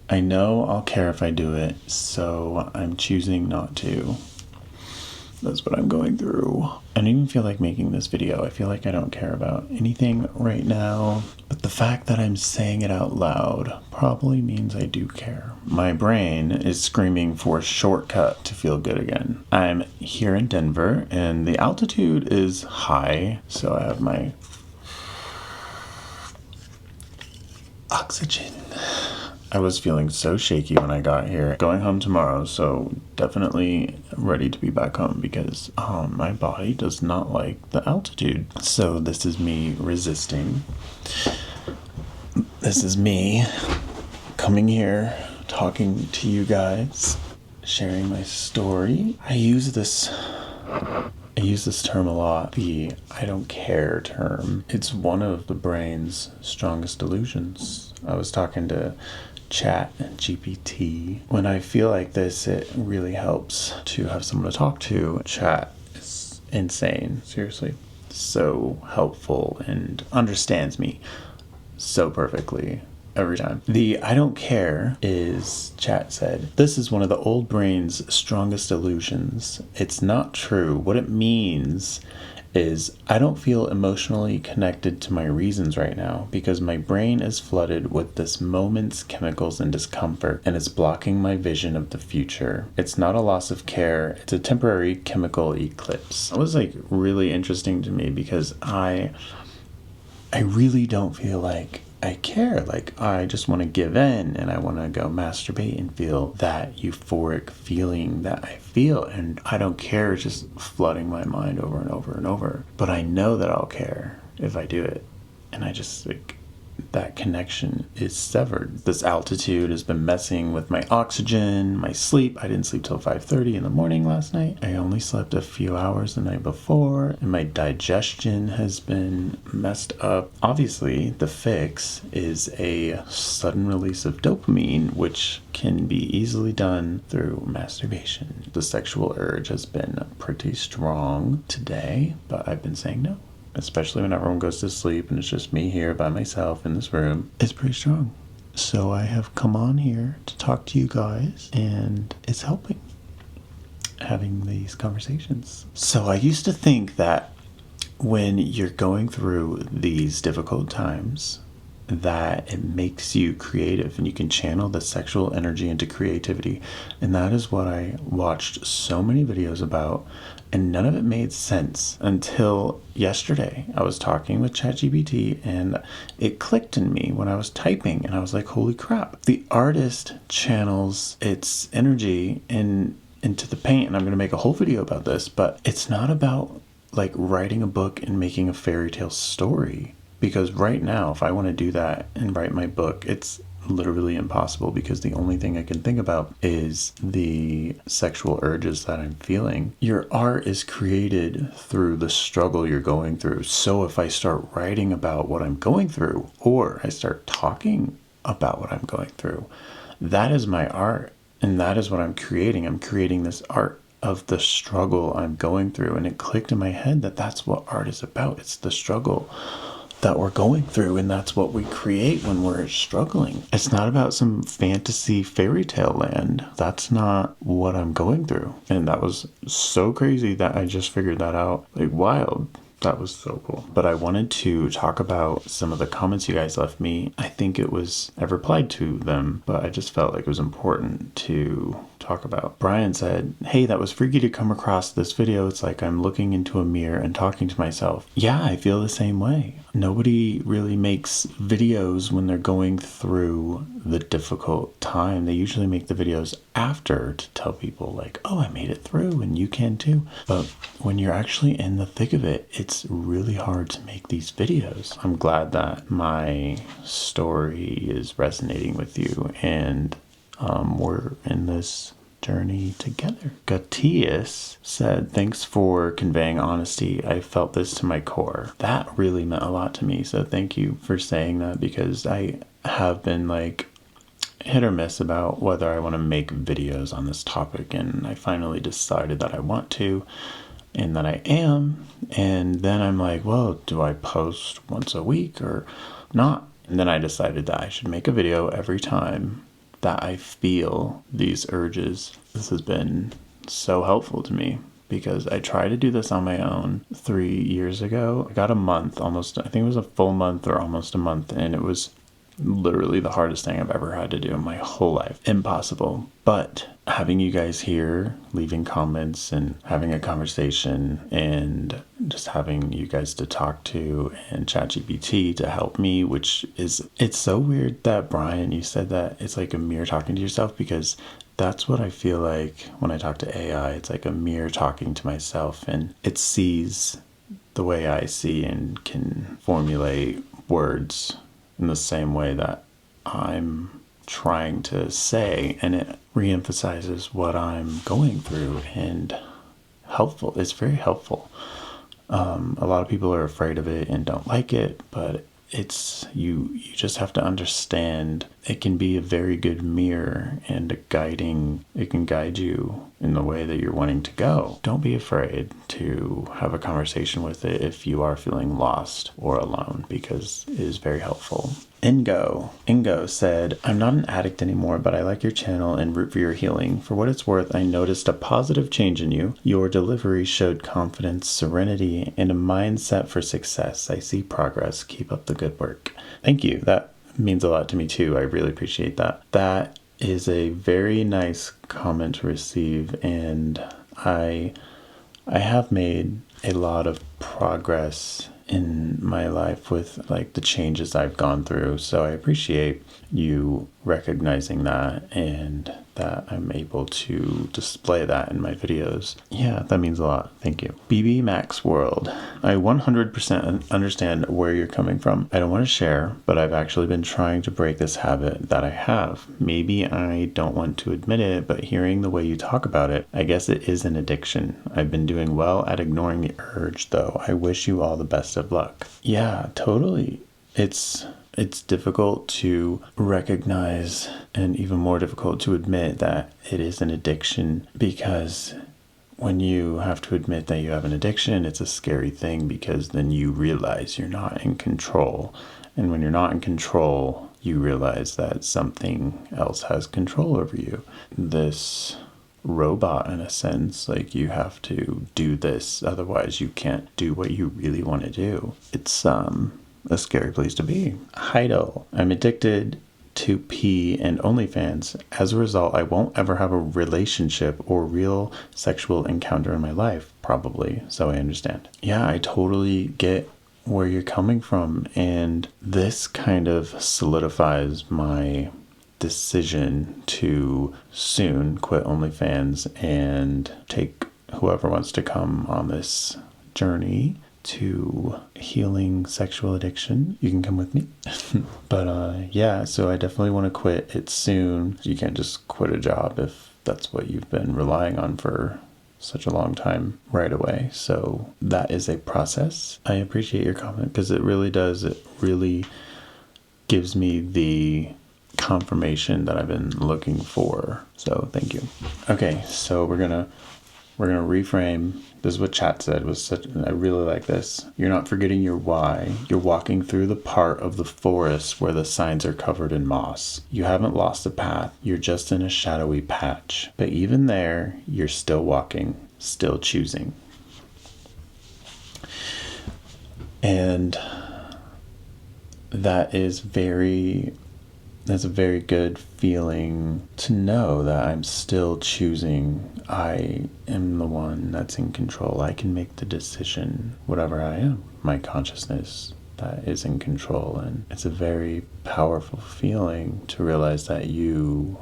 I know I'll care if I do it, so I'm choosing not to. That's what I'm going through. I don't even feel like making this video. I feel like I don't care about anything right now. But the fact that I'm saying it out loud probably means I do care. My brain is screaming for a shortcut to feel good again. I'm here in Denver and the altitude is high. So I have my oxygen. I was feeling so shaky when I got here. Going home tomorrow, so definitely ready to be back home because my body does not like the altitude. So this is me resisting. This is me coming here, talking to you guys, sharing my story. I use this term a lot, the I don't care term. It's one of the brain's strongest delusions. I was talking to Chat and GPT. When I feel like this, it really helps to have someone to talk to. Chat is insane, seriously. So helpful and understands me so perfectly every time. The I don't care is, Chat said, this is one of the old brain's strongest illusions. It's not true. What it means is I don't feel emotionally connected to my reasons right now because my brain is flooded with this moment's chemicals and discomfort and it's blocking my vision of the future. It's not a loss of care. It's a temporary chemical eclipse. It was like really interesting to me because I really don't feel like I care. Like I just want to give in and I want to go masturbate and feel that euphoric feeling that I feel. And I don't care. It's just flooding my mind over and over and over. But I know that I'll care if I do it. And I just like, that connection is severed. This altitude has been messing with my oxygen, my sleep. I didn't sleep till 5:30 in the morning last night. I only slept a few hours the night before, and my digestion has been messed up. Obviously, the fix is a sudden release of dopamine, which can be easily done through masturbation. The sexual urge has been pretty strong today, but I've been saying no. Especially when everyone goes to sleep and it's just me here by myself in this room. It's pretty strong. So I have come on here to talk to you guys and it's helping having these conversations. So I used to think that when you're going through these difficult times, that it makes you creative and you can channel the sexual energy into creativity. And that is what I watched so many videos about, and none of it made sense until yesterday. I was talking with ChatGPT and it clicked in me when I was typing and I was like, holy crap. The artist channels its energy into the paint, and I'm going to make a whole video about this, but it's not about like writing a book and making a fairy tale story. Because right now, if I want to do that and write my book, it's literally impossible because the only thing I can think about is the sexual urges that I'm feeling. Your art is created through the struggle you're going through. So if I start writing about what I'm going through, or I start talking about what I'm going through, that is my art. And that is what I'm creating. I'm creating this art of the struggle I'm going through. And it clicked in my head that that's what art is about. It's the struggle that we're going through, and that's what we create when we're struggling. It's not about some fantasy fairy tale land. That's not what I'm going through. And that was so crazy that I just figured that out. Like, wild. That was so cool. But I wanted to talk about some of the comments you guys left me. I replied to them, but I just felt like it was important to talk about. Brian said, hey, that was freaky to come across this video. It's like I'm looking into a mirror and talking to myself. Yeah, I feel the same way. Nobody really makes videos when they're going through the difficult time. They usually make the videos after to tell people like, oh, I made it through and you can too. But when you're actually in the thick of it, it's really hard to make these videos. I'm glad that my story is resonating with you and we're in this journey together. Gatius said, thanks for conveying honesty. I felt this to my core. That really meant a lot to me. So thank you for saying that, because I have been like hit or miss about whether I want to make videos on this topic. And I finally decided that I want to, and that I am. And then I'm like, well, do I post once a week or not? And then I decided that I should make a video every time that I feel these urges. This has been so helpful to me because I tried to do this on my own 3 years ago. I got a month, almost, I think it was a full month or almost a month, and it was literally the hardest thing I've ever had to do in my whole life. Impossible. But having you guys here, leaving comments and having a conversation and just having you guys to talk to and ChatGPT to help me, which is, it's so weird that Brian, you said that it's like a mirror talking to yourself, because that's what I feel like when I talk to AI. It's like a mirror talking to myself, and it sees the way I see and can formulate words in the same way that I'm trying to say, and it reemphasizes what I'm going through, and helpful. It's very helpful. A lot of people are afraid of it and don't like it, but it's you just have to understand it can be a very good mirror and it can guide you in the way that you're wanting to go. Don't be afraid to have a conversation with it if you are feeling lost or alone, because it is very helpful. Ingo said, I'm not an addict anymore, but I like your channel and root for your healing. For what it's worth, I noticed a positive change in you. Your delivery showed confidence, serenity, and a mindset for success. I see progress. Keep up the good work. Thank you. That means a lot to me too. I really appreciate that. That is a very nice comment to receive, and I have made a lot of progress in my life with like the changes I've gone through. So I appreciate you recognizing that and that I'm able to display that in my videos. Yeah, that means a lot. Thank you. BB Max World. I 100% understand where you're coming from. I don't want to share, but I've actually been trying to break this habit that I have. Maybe I don't want to admit it, but hearing the way you talk about it, I guess it is an addiction. I've been doing well at ignoring the urge, though. I wish you all the best of luck. Yeah, totally. It's difficult to recognize and even more difficult to admit that it is an addiction, because when you have to admit that you have an addiction, it's a scary thing, because then you realize you're not in control. And when you're not in control, you realize that something else has control over you. This robot, in a sense, like you have to do this, otherwise you can't do what you really want to do. It's a scary place to be. Heidel, I'm addicted to P and OnlyFans. As a result, I won't ever have a relationship or real sexual encounter in my life, probably. So I understand. Yeah, I totally get where you're coming from. And this kind of solidifies my decision to soon quit OnlyFans and take whoever wants to come on this journey to healing sexual addiction. You can come with me. But yeah, so I definitely want to quit it soon. You can't just quit a job if that's what you've been relying on for such a long time right away. So that is a process. I appreciate your comment, because it really does. It really gives me the confirmation that I've been looking for. So thank you. Okay, so we're gonna reframe. This is what chat said. I really like this. You're not forgetting your why. You're walking through the part of the forest where the signs are covered in moss. You haven't lost the path. You're just in a shadowy patch. But even there, you're still walking, still choosing. And that's a very good feeling to know that I'm still choosing. I am the one that's in control. I can make the decision, whatever I am. My consciousness that is in control. And it's a very powerful feeling to realize that you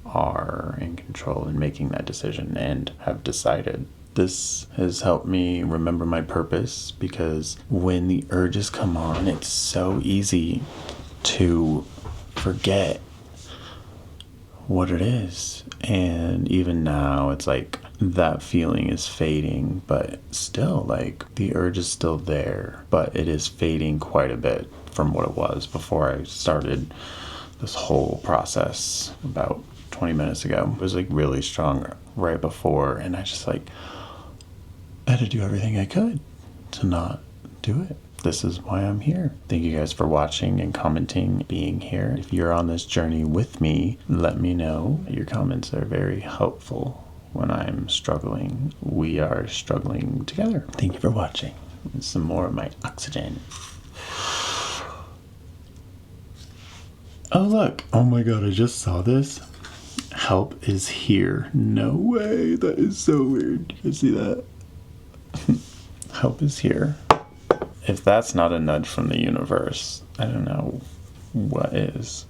are in control in making that decision and have decided. This has helped me remember my purpose, because when the urges come on, it's so easy to forget what it is. And even now, it's like that feeling is fading, but still, like, the urge is still there, but it is fading quite a bit from what it was before I started this whole process about 20 minutes ago. It was like really strong right before, and I just like I had to do everything I could to not do it. this is why I'm here. Thank you guys for watching and commenting, being here. If you're on this journey with me, let me know. Your comments are very helpful when I'm struggling. We are struggling together. Thank you for watching. Some more of my oxygen. Oh, look. Oh my God, I just saw this. Help is here. No way. That is so weird. You guys see that? Help is here. If that's not a nudge from the universe, I don't know what is.